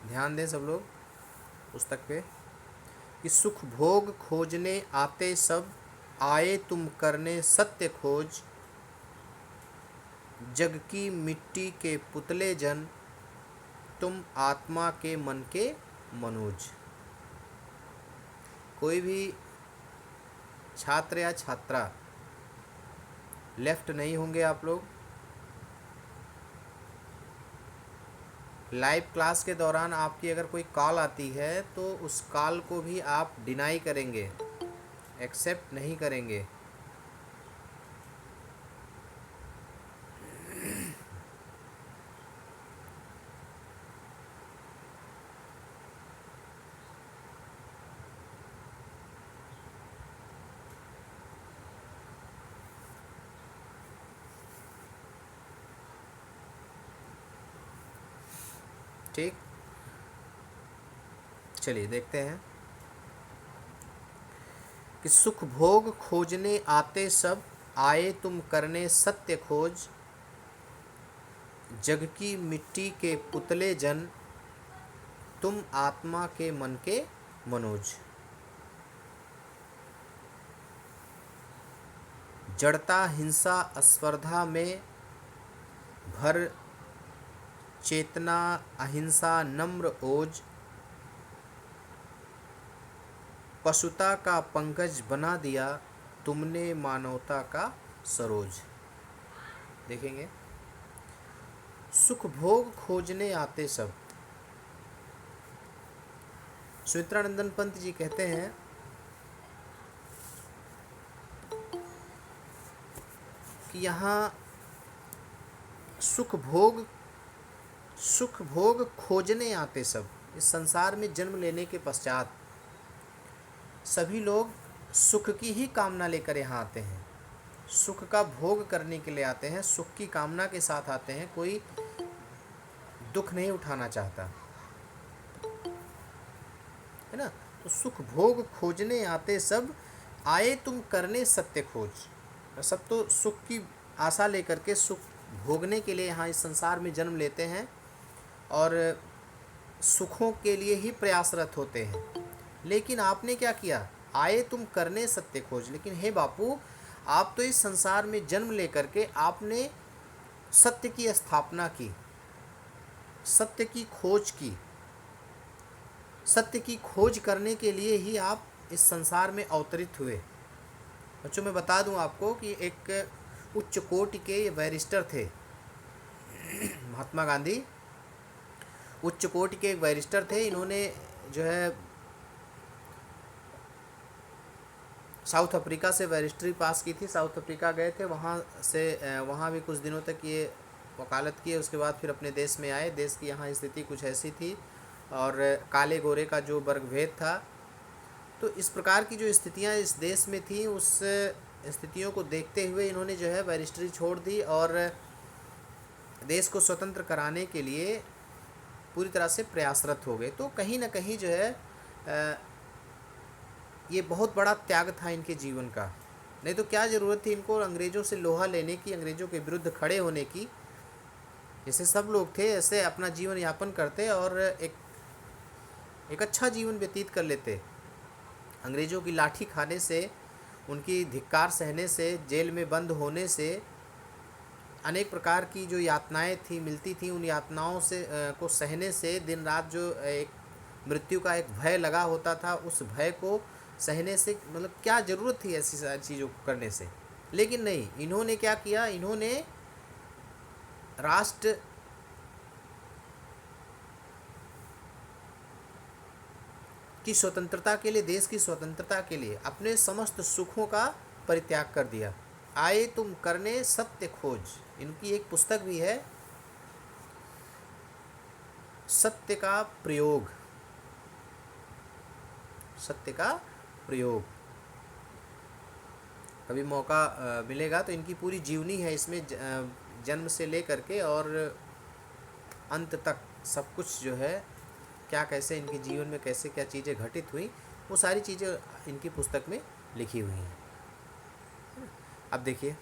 ध्यान दें सब लोग पुस्तक पे। कि सुख भोग खोजने आते सब, आए तुम करने सत्य खोज। जग की मिट्टी के पुतले जन, तुम आत्मा के मन के मनोज। कोई भी छात्र या छात्रा लेफ्ट नहीं होंगे आप लोग। लाइव क्लास के दौरान आपकी अगर कोई कॉल आती है तो उस कॉल को भी आप डिनाई करेंगे, एक्सेप्ट नहीं करेंगे। ठीक, चलिए देखते हैं। कि सुख भोग खोजने आते सब, आए तुम करने सत्य खोज। जग की मिट्टी के पुतले जन, तुम आत्मा के मन के मनोज। जड़ता हिंसा स्पर्धा में भर, चेतना अहिंसा नम्र ओज। पशुता का पंकज बना दिया, तुमने मानवता का सरोज। देखेंगे, सुख भोग खोजने आते सब। सुमित्रानंदन पंत जी कहते हैं कि यहाँ सुख भोग खोजने आते सब। इस संसार में जन्म लेने के पश्चात सभी लोग सुख की ही कामना लेकर यहाँ आते हैं, सुख का भोग करने के लिए आते हैं, सुख की कामना के साथ आते हैं। कोई दुख नहीं उठाना चाहता है ना। तो सुख भोग खोजने आते सब, आए तुम करने सत्य खोज। सब तो सुख की आशा लेकर के सुख भोगने के लिए यहाँ इस संसार में जन्म लेते हैं और सुखों के लिए ही प्रयासरत होते हैं। लेकिन आपने क्या किया, आए तुम करने सत्य खोज। लेकिन हे बापू, आप तो इस संसार में जन्म लेकर के आपने सत्य की स्थापना की, सत्य की खोज की। सत्य की खोज करने के लिए ही आप इस संसार में अवतरित हुए। बच्चों मैं बता दूं आपको कि एक उच्च कोटि के बैरिस्टर थे महात्मा गांधी। उच्च कोटि के एक बैरिस्टर थे। इन्होंने जो है साउथ अफ्रीका से बैरिस्ट्री पास की थी। साउथ अफ्रीका गए थे, वहाँ भी कुछ दिनों तक ये वकालत किए। उसके बाद फिर अपने देश में आए। देश की यहाँ स्थिति कुछ ऐसी थी और काले गोरे का जो वर्गभेद था, तो इस प्रकार की जो स्थितियाँ इस देश में थी, उस स्थितियों को देखते हुए इन्होंने जो है बैरिस्ट्री छोड़ दी और देश को स्वतंत्र कराने के लिए पूरी तरह से प्रयासरत हो गए। तो कहीं ना कहीं जो है ये बहुत बड़ा त्याग था इनके जीवन का। नहीं तो क्या ज़रूरत थी इनको अंग्रेज़ों से लोहा लेने की, अंग्रेज़ों के विरुद्ध खड़े होने की। जैसे सब लोग थे ऐसे अपना जीवन यापन करते और एक अच्छा जीवन व्यतीत कर लेते। अंग्रेज़ों की लाठी खाने से, उनकी धिक्कार सहने से, जेल में बंद होने से, अनेक प्रकार की जो यातनाएं थी मिलती थी, उन यातनाओं से को सहने से, दिन रात जो एक मृत्यु का एक भय लगा होता था, उस भय को सहने से, मतलब क्या ज़रूरत थी ऐसी सारी चीज़ों को करने से। लेकिन नहीं, इन्होंने क्या किया, इन्होंने राष्ट्र की स्वतंत्रता के लिए, देश की स्वतंत्रता के लिए अपने समस्त सुखों का परित्याग कर दिया। आए तुम करने सत्य खोज। इनकी एक पुस्तक भी है, सत्य का प्रयोग। सत्य का प्रयोग। कभी मौका मिलेगा तो इनकी पूरी जीवनी है इसमें, जन्म से लेकर के और अंत तक सब कुछ जो है, क्या कैसे इनके जीवन में कैसे क्या चीज़ें घटित हुई, वो सारी चीज़ें इनकी पुस्तक में लिखी हुई हैं। अब देखिए,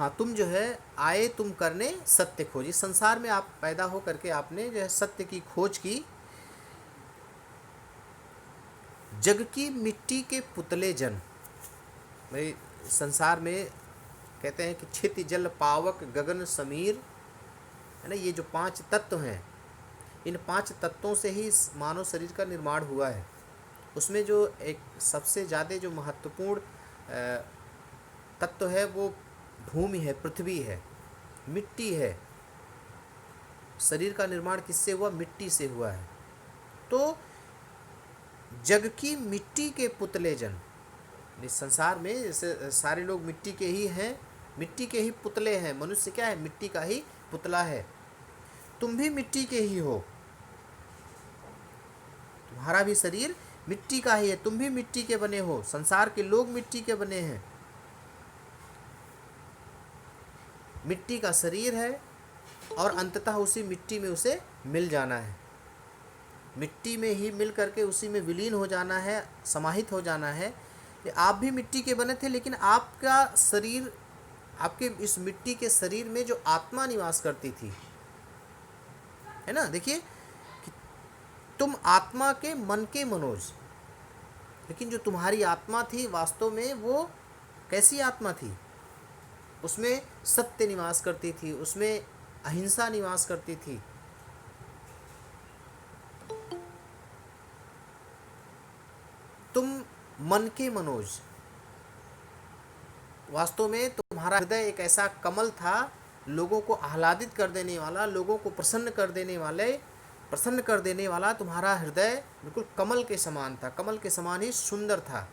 हाँ, तुम जो है आए तुम करने सत्य खोजी। संसार में आप पैदा हो करके आपने जो है सत्य की खोज की। जग की मिट्टी के पुतले जन, भाई संसार में कहते हैं कि क्षिति जल पावक गगन समीर, है ना, ये जो 5 तत्व हैं, इन 5 तत्वों से ही इस मानव शरीर का निर्माण हुआ है। उसमें जो एक सबसे ज़्यादा जो महत्वपूर्ण तत्व है वो भूमि है, पृथ्वी है, मिट्टी है। शरीर का निर्माण किससे हुआ? मिट्टी से हुआ है। तो जग की मिट्टी के पुतले जन, इस संसार में जैसे सारे लोग मिट्टी के ही हैं, मिट्टी के ही पुतले हैं। मनुष्य क्या है? मिट्टी का ही पुतला है। तुम भी मिट्टी के ही हो, तुम्हारा भी शरीर मिट्टी का ही है, तुम भी मिट्टी के बने हो, संसार के लोग मिट्टी के बने हैं। मिट्टी का शरीर है और अंततः उसी मिट्टी में उसे मिल जाना है, मिट्टी में ही मिल करके उसी में विलीन हो जाना है, समाहित हो जाना है। आप भी मिट्टी के बने थे, लेकिन आपका शरीर, आपके इस मिट्टी के शरीर में जो आत्मा निवास करती थी, है ना, देखिए कि तुम आत्मा के मन के मनोज, लेकिन जो तुम्हारी आत्मा थी वास्तव में वो कैसी आत्मा थी? उसमें सत्य निवास करती थी, उसमें अहिंसा निवास करती थी। तुम मन के मनोज, वास्तव में तुम्हारा हृदय एक ऐसा कमल था, लोगों को आह्लादित कर देने वाला, लोगों को प्रसन्न कर देने वाला तुम्हारा हृदय बिल्कुल कमल के समान था, कमल के समान ही सुंदर था।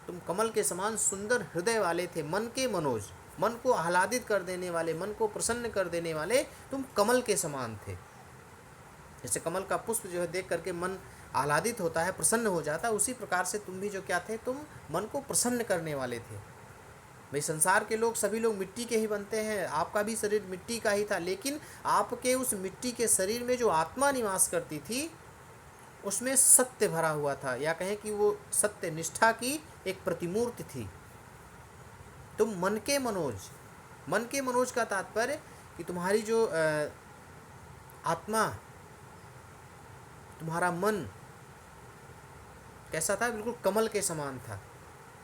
तुम कमल के समान सुंदर हृदय वाले थे, मन के मनोज, मन को आह्लादित कर देने वाले, मन को प्रसन्न कर देने वाले तुम कमल के समान थे। जैसे कमल का पुष्प जो है देख करके मन आह्लादित होता है, प्रसन्न हो जाता है, उसी प्रकार से तुम भी जो क्या थे, तुम मन को प्रसन्न करने वाले थे। भाई संसार के लोग सभी लोग मिट्टी के ही बनते हैं, आपका भी शरीर मिट्टी का ही था, लेकिन आपके उस मिट्टी के शरीर में जो आत्मा निवास करती थी उसमें सत्य भरा हुआ था, या कहें कि वो सत्य निष्ठा की एक प्रतिमूर्ति थी। तुम मन के मनोज, मन के मनोज का तात्पर्य कि तुम्हारी जो आत्मा, तुम्हारा मन कैसा था? बिल्कुल कमल के समान था,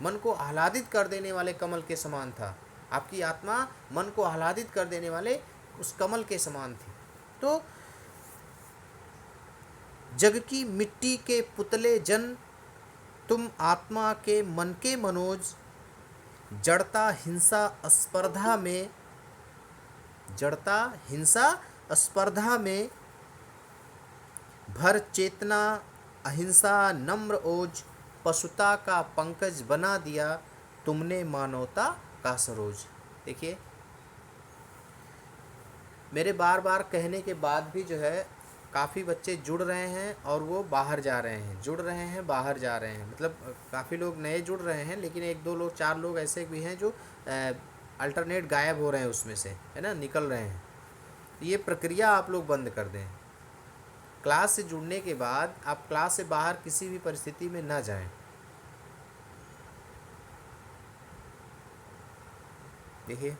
मन को आह्लादित कर देने वाले कमल के समान था। आपकी आत्मा मन को आह्लादित कर देने वाले उस कमल के समान थी। तो जग की मिट्टी के पुतले जन, तुम आत्मा के मन के मनोज, जड़ता हिंसा स्पर्धा में, जड़ता हिंसा स्पर्धा में भर चेतना अहिंसा नम्र ओज, पशुता का पंकज बना दिया तुमने मानवता का सरोज। देखिए, मेरे बार बार कहने के बाद भी जो है काफ़ी बच्चे जुड़ रहे हैं और वो बाहर जा रहे हैं, जुड़ रहे हैं बाहर जा रहे हैं। मतलब काफ़ी लोग नए जुड़ रहे हैं, लेकिन 1-2 लोग 4 लोग ऐसे भी हैं जो अल्टरनेट गायब हो रहे हैं उसमें से, है ना, निकल रहे हैं। ये प्रक्रिया आप लोग बंद कर दें। क्लास से जुड़ने के बाद आप क्लास से बाहर किसी भी परिस्थिति में ना जाएं। देखिए,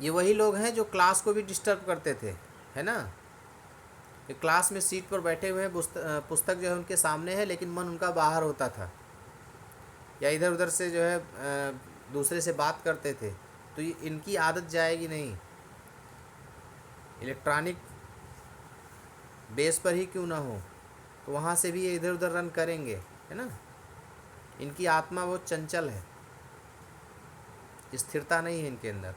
ये वही लोग हैं जो क्लास को भी डिस्टर्ब करते थे, है ना। ये क्लास में सीट पर बैठे हुए हैं, पुस्तक जो है उनके सामने है, लेकिन मन उनका बाहर होता था, या इधर उधर से जो है दूसरे से बात करते थे। तो ये इनकी आदत जाएगी नहीं। इलेक्ट्रॉनिक बेस पर ही क्यों ना हो, तो वहाँ से भी ये इधर उधर रन करेंगे, है ना। इनकी आत्मा बहुत चंचल है, स्थिरता नहीं है इनके अंदर।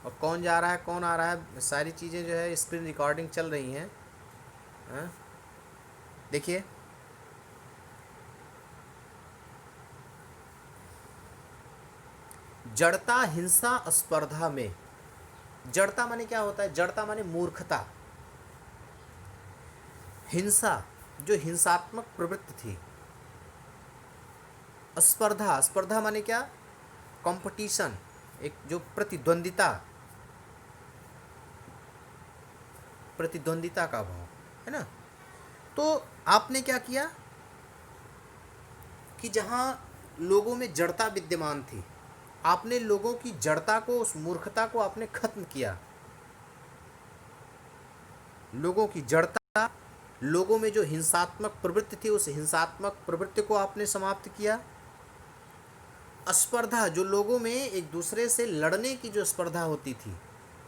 और कौन जा रहा है कौन आ रहा है, सारी चीज़ें जो है स्क्रीन रिकॉर्डिंग चल रही हैं। देखिए, जड़ता हिंसा स्पर्धा में, जड़ता माने क्या होता है? जड़ता माने मूर्खता, हिंसा जो हिंसात्मक प्रवृत्ति थी, स्पर्धा, स्पर्धा माने क्या? कंपटीशन, एक जो प्रतिद्वंदिता, प्रतिद्वंदिता का भाव। है ना। तो आपने क्या किया कि जहाँ लोगों में जड़ता विद्यमान थी, आपने लोगों की जड़ता को, उस मूर्खता को आपने खत्म किया। लोगों की जड़ता, लोगों में जो हिंसात्मक प्रवृत्ति थी, उस हिंसात्मक प्रवृत्ति को आपने समाप्त किया। स्पर्धा, जो लोगों में एक दूसरे से लड़ने की जो स्पर्धा होती थी,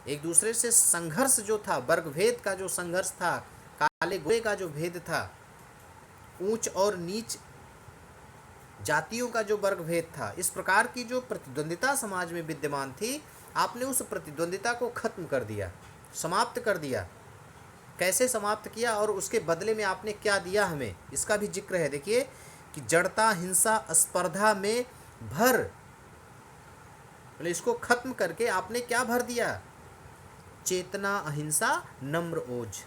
एक दूसरे से संघर्ष जो था, वर्ग भेद का जो संघर्ष था, काले गोरे का जो भेद था, ऊंच और नीच जातियों का जो वर्ग भेद था, इस प्रकार की जो प्रतिद्वंदिता समाज में विद्यमान थी, आपने उस प्रतिद्वंदिता को खत्म कर दिया, समाप्त कर दिया। कैसे समाप्त किया और उसके बदले में आपने क्या दिया हमें, इसका भी जिक्र है। देखिए कि जड़ता, हिंसा, स्पर्धा में भर, मतलब इसको खत्म करके आपने क्या भर दिया? चेतना, अहिंसा, नम्र, ओज।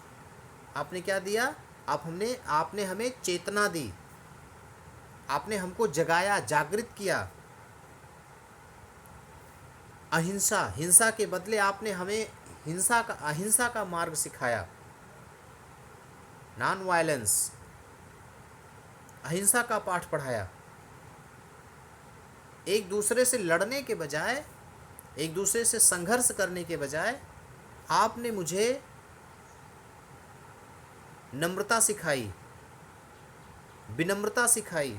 आपने क्या दिया? आपने हमें चेतना दी, आपने हमको जगाया, जागृत किया। अहिंसा, हिंसा के बदले आपने हमें अहिंसा का मार्ग सिखाया, नॉन वायलेंस, अहिंसा का पाठ पढ़ाया। एक दूसरे से लड़ने के बजाय, एक दूसरे से संघर्ष करने के बजाय आपने मुझे नम्रता सिखाई, विनम्रता सिखाई,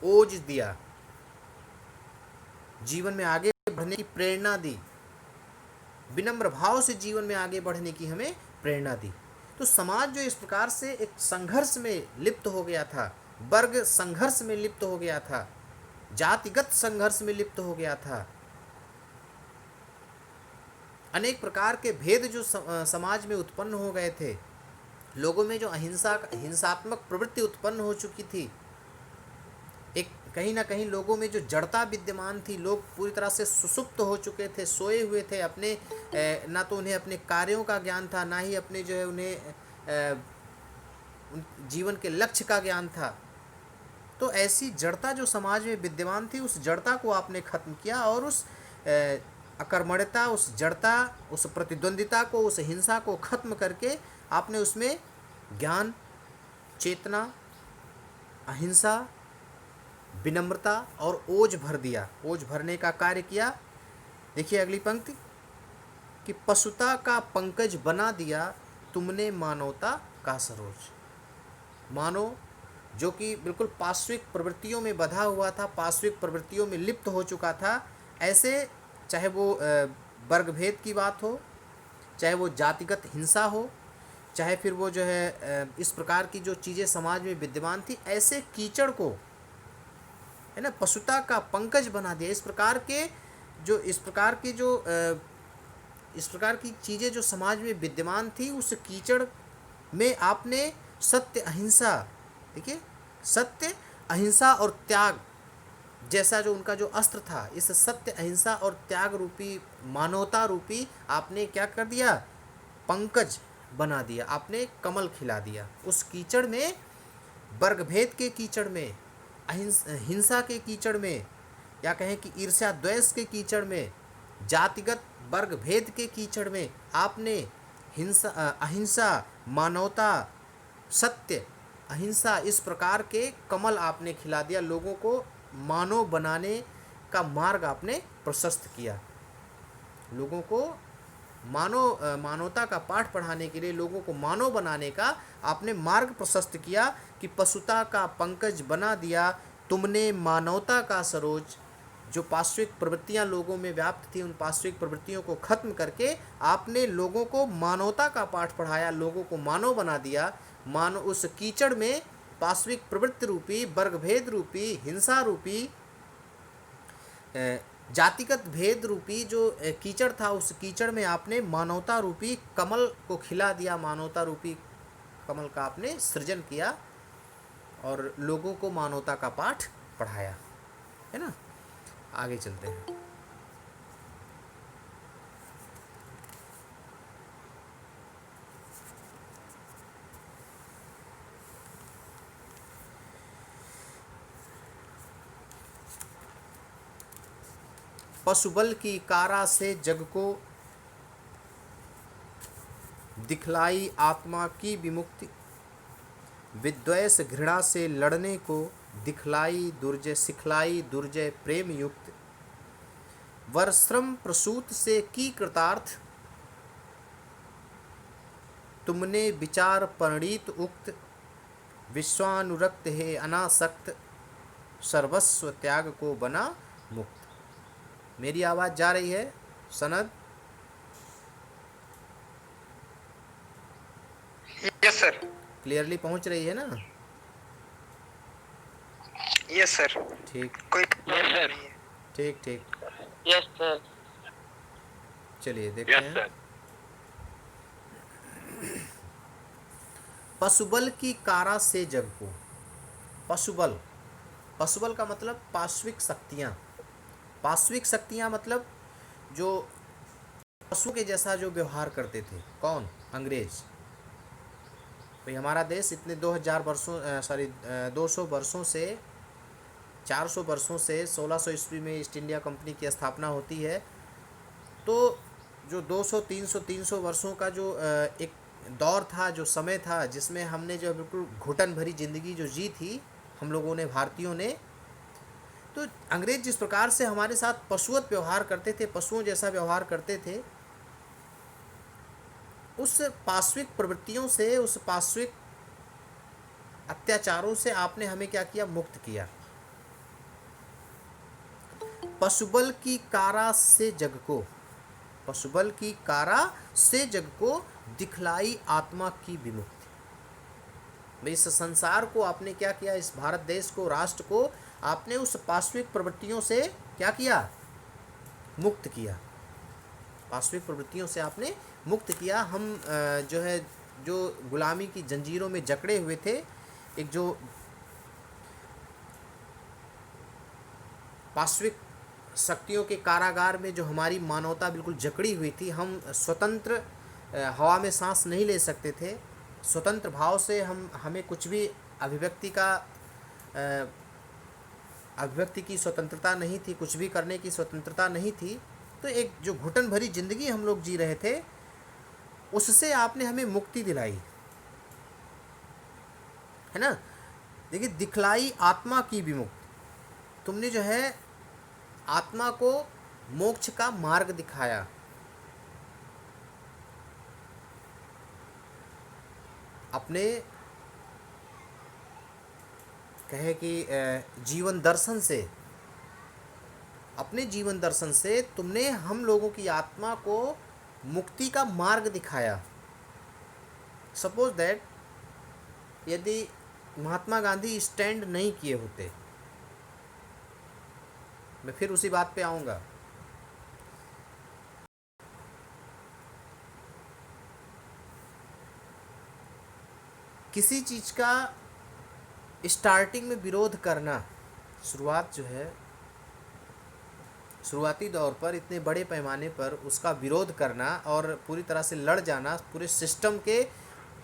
ओज दिया, जीवन में आगे बढ़ने की प्रेरणा दी, विनम्र भाव से जीवन में आगे बढ़ने की हमें प्रेरणा दी। तो समाज जो इस प्रकार से एक संघर्ष में लिप्त हो गया था, वर्ग संघर्ष में लिप्त हो गया था, जातिगत संघर्ष में लिप्त हो गया था, अनेक प्रकार के भेद जो समाज में उत्पन्न हो गए थे, लोगों में जो हिंसात्मक प्रवृत्ति उत्पन्न हो चुकी थी, एक कहीं ना कहीं लोगों में जो जड़ता विद्यमान थी, लोग पूरी तरह से सुसुप्त हो चुके थे, सोए हुए थे। अपने ना तो उन्हें अपने कार्यों का ज्ञान था, ना ही अपने जो है उन्हें जीवन के लक्ष्य का ज्ञान था। तो ऐसी जड़ता जो समाज में विद्यमान थी, उस जड़ता को आपने खत्म किया और उस अकर्मण्यता, उस जड़ता, उस प्रतिद्वंदिता को, उस हिंसा को खत्म करके आपने उसमें ज्ञान, चेतना, अहिंसा, विनम्रता और ओज भर दिया, ओज भरने का कार्य किया। देखिए अगली पंक्ति कि पशुता का पंकज बना दिया तुमने मानवता का सरोज। मानव जो कि बिल्कुल पाश्विक प्रवृत्तियों में बधा हुआ था, पाश्विक प्रवृत्तियों में लिप्त हो चुका था, ऐसे चाहे वो वर्ग भेद की बात हो, चाहे वो जातिगत हिंसा हो, चाहे फिर वो जो है इस प्रकार की जो चीज़ें समाज में विद्यमान थी, ऐसे कीचड़ को, है ना, पशुता का पंकज बना दिया। इस प्रकार की चीज़ें जो समाज में विद्यमान थी, उस कीचड़ में आपने सत्य, अहिंसा, देखिए सत्य, अहिंसा और त्याग जैसा जो उनका जो अस्त्र था, इस सत्य, अहिंसा और त्याग रूपी, मानवता रूपी आपने क्या कर दिया? पंकज बना दिया, आपने कमल खिला दिया। उस कीचड़ में, वर्ग भेद के कीचड़ में, हिंसा के कीचड़ में, या कहें कि ईर्ष्या द्वेष के कीचड़ में, जातिगत वर्ग भेद के कीचड़ में आपने अहिंसा, मानवता, सत्य, अहिंसा, इस प्रकार के कमल आपने खिला दिया। लोगों को मानव बनाने का मार्ग आपने प्रशस्त किया। लोगों को मानवता का पाठ पढ़ाने के लिए, लोगों को मानव बनाने का आपने मार्ग प्रशस्त किया कि पशुता का पंकज बना दिया तुमने मानवता का सरोज। जो पाश्विक प्रवृत्तियां लोगों में व्याप्त थी, उन पाश्विक प्रवृत्तियों को खत्म करके आपने लोगों को मानवता का पाठ पढ़ाया, लोगों को मानव बना दिया। मानव उस कीचड़ में, पाश्विक प्रवृत्ति रूपी, वर्ग भेद रूपी, हिंसा रूपी, जातिगत भेद रूपी जो कीचड़ था, उस कीचड़ में आपने मानवता रूपी कमल को खिला दिया, मानवता रूपी कमल का आपने सृजन किया और लोगों को मानवता का पाठ पढ़ाया, है ना। आगे चलते हैं। पशुबल की कारा से जग को दिखलाई आत्मा की विमुक्ति, विद्वेष घृणा से लड़ने को सिखलाई दुर्जय प्रेम युक्त, वर्श्रम प्रसूत से की कृतार्थ, तुमने विचार परिणीत उक्त, विश्वानुरक्त है अनासक्त, सर्वस्व त्याग को बना मुक्त। मेरी आवाज़ जा रही है सनद? Yes sir. क्लियरली पहुंच रही है ना? Yes sir. ठीक कोई प्रॉब्लम नहीं है। ठीक ठीक, यस सर। चलिए देखते हैं। पशुबल की कारा से जग को, पशुबल, पशुबल का मतलब पाश्विक शक्तियाँ। पाश्विक शक्तियाँ मतलब जो पशु के जैसा जो व्यवहार करते थे। कौन? अंग्रेज। भाई हमारा देश इतने 2000 वर्षों 200 वर्षों से 400 वर्षों से 1600 ईस्वी में ईस्ट इंडिया कंपनी की स्थापना होती है। तो जो 200 300 वर्षों का जो एक दौर था, जो समय था, जिसमें हमने जो बिल्कुल घुटन भरी ज़िंदगी जो जी थी हम लोगों ने, भारतीयों ने, तो अंग्रेज जिस प्रकार से हमारे साथ पशुवत व्यवहार करते थे, पशुओं जैसा व्यवहार करते थे, उस पाश्विक प्रवृत्तियों से, उस पाश्विक अत्याचारों से आपने हमें क्या किया? मुक्त किया। पशुबल की कारा से जग को, पशुबल की कारा से जग को दिखलाई आत्मा की विमुक्ति। भाई इस संसार को आपने क्या किया? इस भारत देश को, राष्ट्र को आपने उस पाश्विक प्रवृत्तियों से क्या किया? मुक्त किया। पाश्विक प्रवृत्तियों से आपने मुक्त किया। हम जो है, जो गुलामी की जंजीरों में जकड़े हुए थे, एक जो पाश्विक शक्तियों के कारागार में जो हमारी मानवता बिल्कुल जकड़ी हुई थी, हम स्वतंत्र हवा में सांस नहीं ले सकते थे, स्वतंत्र भाव से हमें कुछ भी अभिव्यक्ति की स्वतंत्रता नहीं थी, कुछ भी करने की स्वतंत्रता नहीं थी। तो एक जो घुटन भरी ज़िंदगी हम लोग जी रहे थे, उससे आपने हमें मुक्ति दिलाई, है ना? देखिए, दिखलाई आत्मा की विमुक्ति, तुमने जो है आत्मा को मोक्ष का मार्ग दिखाया। अपने कहे कि जीवन दर्शन से, अपने जीवन दर्शन से तुमने हम लोगों की आत्मा को मुक्ति का मार्ग दिखाया। सपोज दैट यदि महात्मा गांधी स्टैंड नहीं किए होते, मैं फिर उसी बात पे आऊँगा, किसी चीज़ का स्टार्टिंग में विरोध करना, शुरुआत जो है, शुरुआती दौर पर इतने बड़े पैमाने पर उसका विरोध करना और पूरी तरह से लड़ जाना, पूरे सिस्टम के,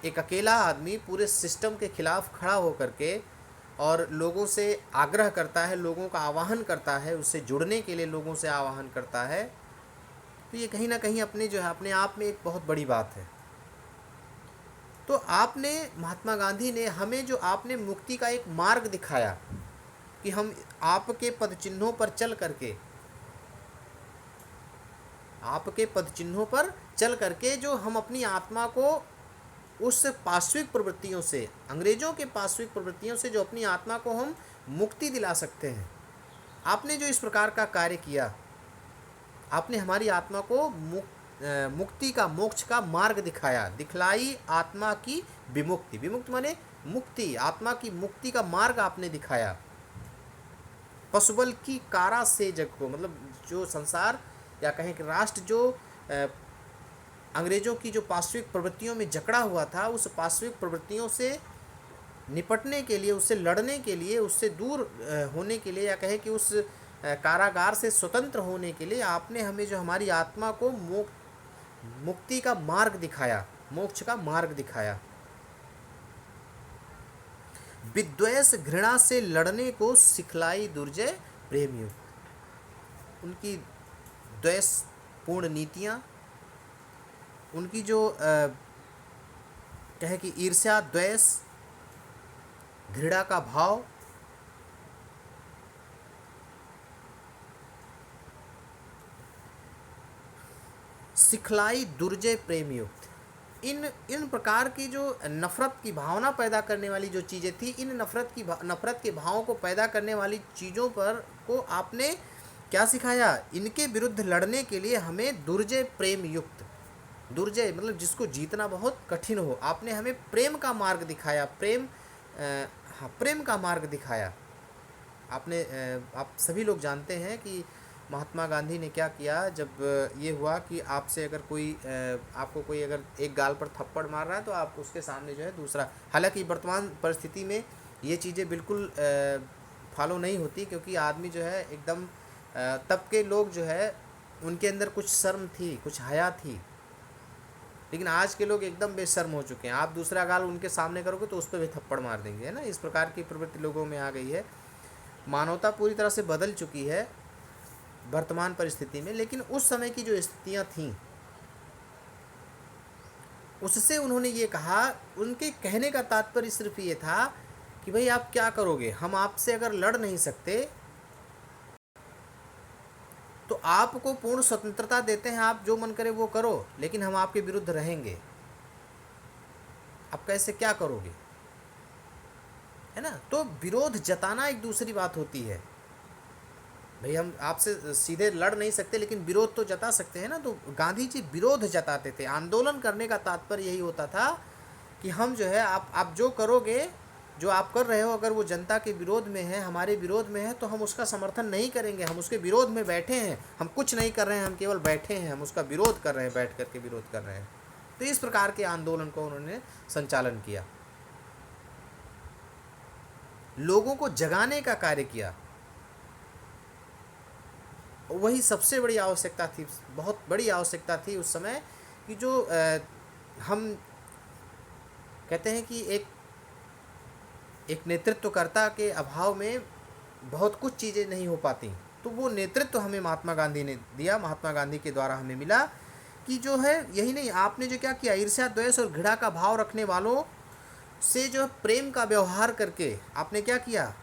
एक अकेला आदमी पूरे सिस्टम के खिलाफ खड़ा होकर के और लोगों से आग्रह करता है, लोगों का आह्वान करता है, उससे जुड़ने के लिए लोगों से आह्वान करता है, तो ये कहीं ना कहीं अपने जो है अपने आप में एक बहुत बड़ी बात है। तो आपने, महात्मा गांधी ने हमें जो आपने मुक्ति का एक मार्ग दिखाया कि हम आपके पद चिन्हों पर चल करके, आपके पद चिन्हों पर चल करके जो हम अपनी आत्मा को उस पाश्विक प्रवृत्तियों से, अंग्रेजों के पाश्विक प्रवृत्तियों से जो अपनी आत्मा को हम मुक्ति दिला सकते हैं, आपने जो इस प्रकार का कार्य किया, आपने हमारी आत्मा को मुक्ति का, मोक्ष का मार्ग दिखाया। दिखलाई आत्मा की विमुक्ति, विमुक्ति माने मुक्ति, आत्मा की मुक्ति का मार्ग आपने दिखाया। पशुबल की कारा से जग को, मतलब जो संसार या कहें कि राष्ट्र जो अंग्रेज़ों की जो पाश्विक प्रवृत्तियों में जकड़ा हुआ था, उस पाश्विक प्रवृत्तियों से निपटने के लिए, उससे लड़ने के लिए, उससे दूर होने के लिए, या कहें कि उस कारागार से स्वतंत्र होने के लिए आपने हमें जो हमारी आत्मा को मुक्ति का मार्ग दिखाया, मोक्ष का मार्ग दिखाया। विद्वेष घृणा से लड़ने को सिखलाई दुर्जय प्रेम युक्त। उनकी द्वेष पूर्ण नीतियाँ, उनकी जो कहे कि ईर्ष्या, द्वेष, घृणा का भाव, सिखलाई, दुर्जय, प्रेम युक्त, इन इन प्रकार की जो नफ़रत की भावना पैदा करने वाली जो चीज़ें थी, इन नफ़रत के भावों को पैदा करने वाली चीज़ों पर को आपने क्या सिखाया? इनके विरुद्ध लड़ने के लिए हमें दुर्जय प्रेम युक्त, दुर्जय मतलब जिसको जीतना बहुत कठिन हो, आपने हमें प्रेम का मार्ग दिखाया, हाँ, प्रेम का मार्ग दिखाया आपने। आप सभी लोग जानते हैं कि महात्मा गांधी ने क्या किया जब ये हुआ कि आपसे अगर कोई आपको कोई अगर एक गाल पर थप्पड़ मार रहा है तो आप उसके सामने जो है दूसरा, हालांकि वर्तमान परिस्थिति में ये चीज़ें बिल्कुल फॉलो नहीं होती, क्योंकि आदमी जो है एकदम तब के लोग जो है उनके अंदर कुछ शर्म थी, कुछ हया थी, लेकिन आज के लोग एकदम बेशर्म हो चुके हैं। आप दूसरा गाल उनके सामने करोगे तो उस पर भी थप्पड़ मार देंगे, है ना। इस प्रकार की प्रवृत्ति लोगों में आ गई है। मानवता पूरी तरह से बदल चुकी है वर्तमान परिस्थिति में, लेकिन उस समय की जो स्थितियां थीं उससे उन्होंने ये कहा, उनके कहने का तात्पर्य सिर्फ ये था कि भाई आप क्या करोगे, हम आपसे अगर लड़ नहीं सकते तो आपको पूर्ण स्वतंत्रता देते हैं, आप जो मन करे वो करो, लेकिन हम आपके विरुद्ध रहेंगे। आप कैसे क्या करोगे, है ना। तो विरोध जताना एक दूसरी बात होती है। भाई हम आपसे सीधे लड़ नहीं सकते लेकिन विरोध तो जता सकते हैं ना। तो गांधी जी विरोध जताते थे। आंदोलन करने का तात्पर्य यही होता था कि हम जो है आप जो करोगे, जो आप कर रहे हो, अगर वो जनता के विरोध में है, हमारे विरोध में है, तो हम उसका समर्थन नहीं करेंगे। हम उसके विरोध में बैठे हैं, हम कुछ नहीं कर रहे हैं, हम केवल बैठे हैं, हम उसका विरोध कर रहे हैं, बैठ करके विरोध कर रहे हैं। तो इस प्रकार के आंदोलन को उन्होंने संचालन किया, लोगों को जगाने का कार्य किया। वही सबसे बड़ी आवश्यकता थी, बहुत बड़ी आवश्यकता थी उस समय, कि जो हम कहते हैं कि एक नेतृत्वकर्ता के अभाव में बहुत कुछ चीज़ें नहीं हो पाती। तो वो नेतृत्व हमें महात्मा गांधी ने दिया, महात्मा गांधी के द्वारा हमें मिला कि जो है यही नहीं, आपने जो क्या किया, ईर्ष्या, द्वेष और घृणा का भाव रखने वालों से जो प्रेम का व्यवहार करके आपने क्या किया,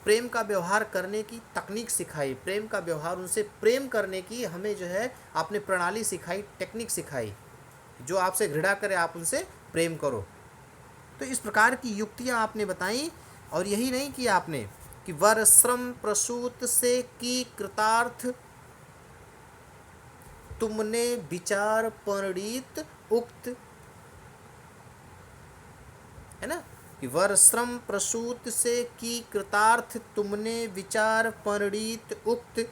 प्रेम का व्यवहार करने की तकनीक सिखाई, प्रेम का व्यवहार, उनसे प्रेम करने की हमें जो है आपने प्रणाली सिखाई, टेक्निक सिखाई। जो आपसे घृणा करे आप उनसे प्रेम करो। तो इस प्रकार की युक्तियां आपने बताई। और यही नहीं किया आपने कि वर श्रम प्रसूत से की कृतार्थ तुमने विचार परिणीत उक्त, है ना, कि वर श्रम प्रसूत से की कृतार्थ तुमने विचार परिणीत उक्त,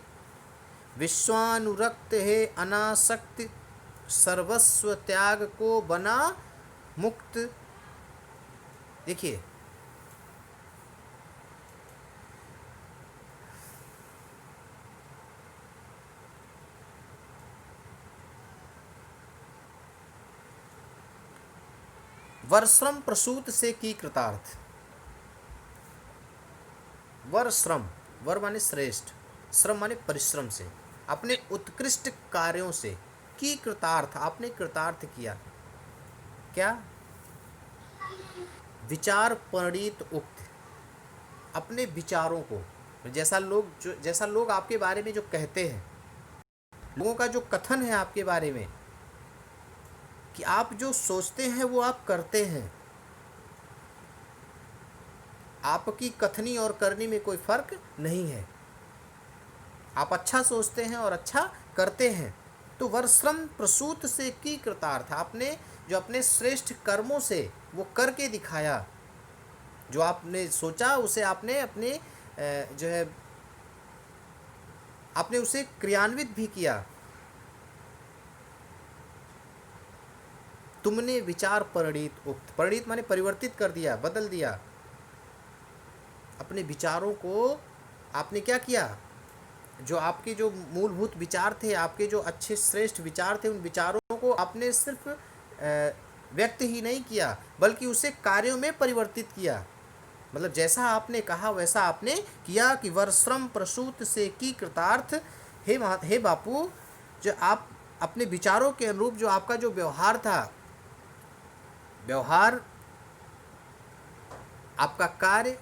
विश्वानुरक्त है अनासक्त सर्वस्व त्याग को बना मुक्त। देखिए, वर्श्रम प्रसूत से की कृतार्थ, वर श्रम, वर माने श्रेष्ठ, श्रम माने परिश्रम से, अपने उत्कृष्ट कार्यों से, की कृतार्थ, आपने कृतार्थ किया। क्या? विचार परिणीत उक्त, अपने विचारों को, जैसा लोग आपके बारे में जो कहते हैं, लोगों का जो कथन है आपके बारे में, कि आप जो सोचते हैं वो आप करते हैं, आपकी कथनी और करनी में कोई फर्क नहीं है, आप अच्छा सोचते हैं और अच्छा करते हैं। तो वर्श्रम प्रसूत से की कृतार्थ, आपने जो अपने श्रेष्ठ कर्मों से वो करके दिखाया, जो आपने सोचा उसे आपने अपने जो है आपने उसे क्रियान्वित भी किया। तुमने विचार परिणीत उक्त, परिणीत माने परिवर्तित कर दिया, बदल दिया। अपने विचारों को आपने क्या किया, जो आपके जो मूलभूत विचार थे, आपके जो अच्छे श्रेष्ठ विचार थे, उन विचारों को आपने सिर्फ व्यक्त ही नहीं किया बल्कि उसे कार्यों में परिवर्तित किया। मतलब जैसा आपने कहा वैसा आपने किया। कि वर्श्रम प्रसूत से की कृतार्थ, हे बापू, जो आप अपने विचारों के अनुरूप जो आपका जो व्यवहार था, व्यवहार, आपका कार्य,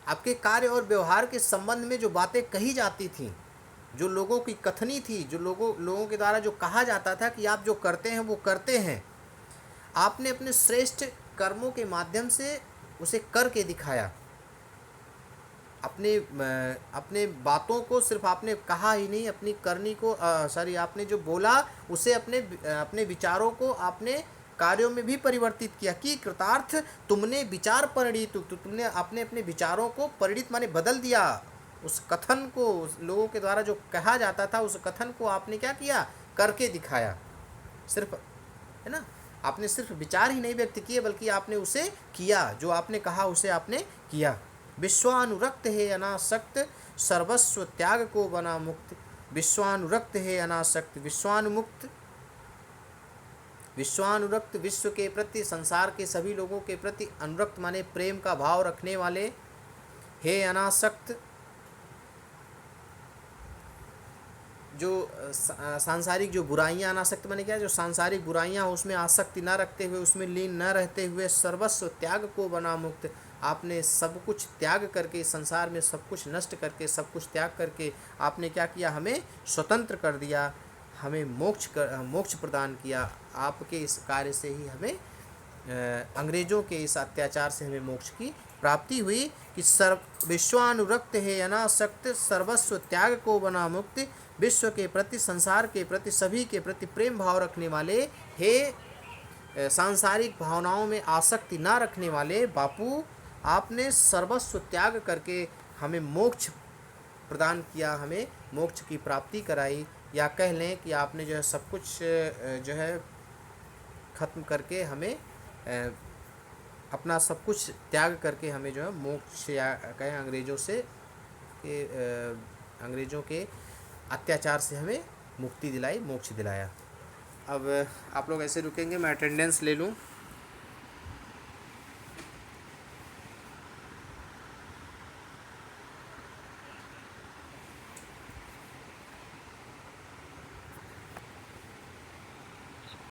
आपके कार्य और व्यवहार के संबंध में जो बातें कही जाती थी, जो लोगों की कथनी थी, जो लोगों के द्वारा जो कहा जाता था कि आप जो करते हैं वो करते हैं, आपने अपने श्रेष्ठ कर्मों के माध्यम से उसे करके दिखाया। अपने बातों को सिर्फ आपने कहा ही नहीं, अपनी करनी को आपने जो बोला उसे अपने विचारों को आपने कार्यों में भी परिवर्तित किया कि कृतार्थ तुमने विचार परिणित, तो तुमने अपने विचारों को परिणित माने बदल दिया। उस कथन को, लोगों के द्वारा जो कहा जाता था उस कथन को आपने क्या किया, करके दिखाया। सिर्फ, है ना, आपने सिर्फ विचार ही नहीं व्यक्त किए बल्कि आपने उसे किया, जो आपने कहा उसे आपने किया। विश्वानुरक्त है अनासक्त, सर्वस्व त्याग को बना मुक्त। विश्वानुरक्त है अनासक्त, विश्वानुमुक्त, विश्वानुरक्त, विश्व के प्रति, संसार के सभी लोगों के प्रति अनुरक्त माने प्रेम का भाव रखने वाले, हे अनासक्त, जो सांसारिक जो बुराइयां, अनासक्त माने क्या, जो सांसारिक बुराइयां हो उसमें आसक्ति ना रखते हुए, उसमें लीन न रहते हुए, सर्वस्व त्याग को बना मुक्त। आपने सब कुछ त्याग करके, संसार में सब कुछ नष्ट करके, सब कुछ त्याग करके आपने क्या किया, हमें स्वतंत्र कर दिया, हमें मोक्ष प्रदान किया। आपके इस कार्य से ही हमें अंग्रेज़ों के इस अत्याचार से हमें मोक्ष की प्राप्ति हुई कि विश्वानुरक्त है अनासक्त, सर्वस्व त्याग को बना मुक्त। विश्व के प्रति, संसार के प्रति, सभी के प्रति प्रेम भाव रखने वाले, हे सांसारिक भावनाओं में आसक्ति ना रखने वाले बापू, आपने सर्वस्व त्याग करके हमें मोक्ष प्रदान किया, हमें मोक्ष की प्राप्ति कराई। या कह लें कि आपने जो है सब कुछ जो है खत्म करके हमें अपना सब कुछ त्याग करके हमें जो है मोक्ष, या कहें अंग्रेज़ों के अत्याचार से हमें मुक्ति दिलाई, मोक्ष दिलाया। अब आप लोग ऐसे रुकेंगे, मैं अटेंडेंस ले लूँ।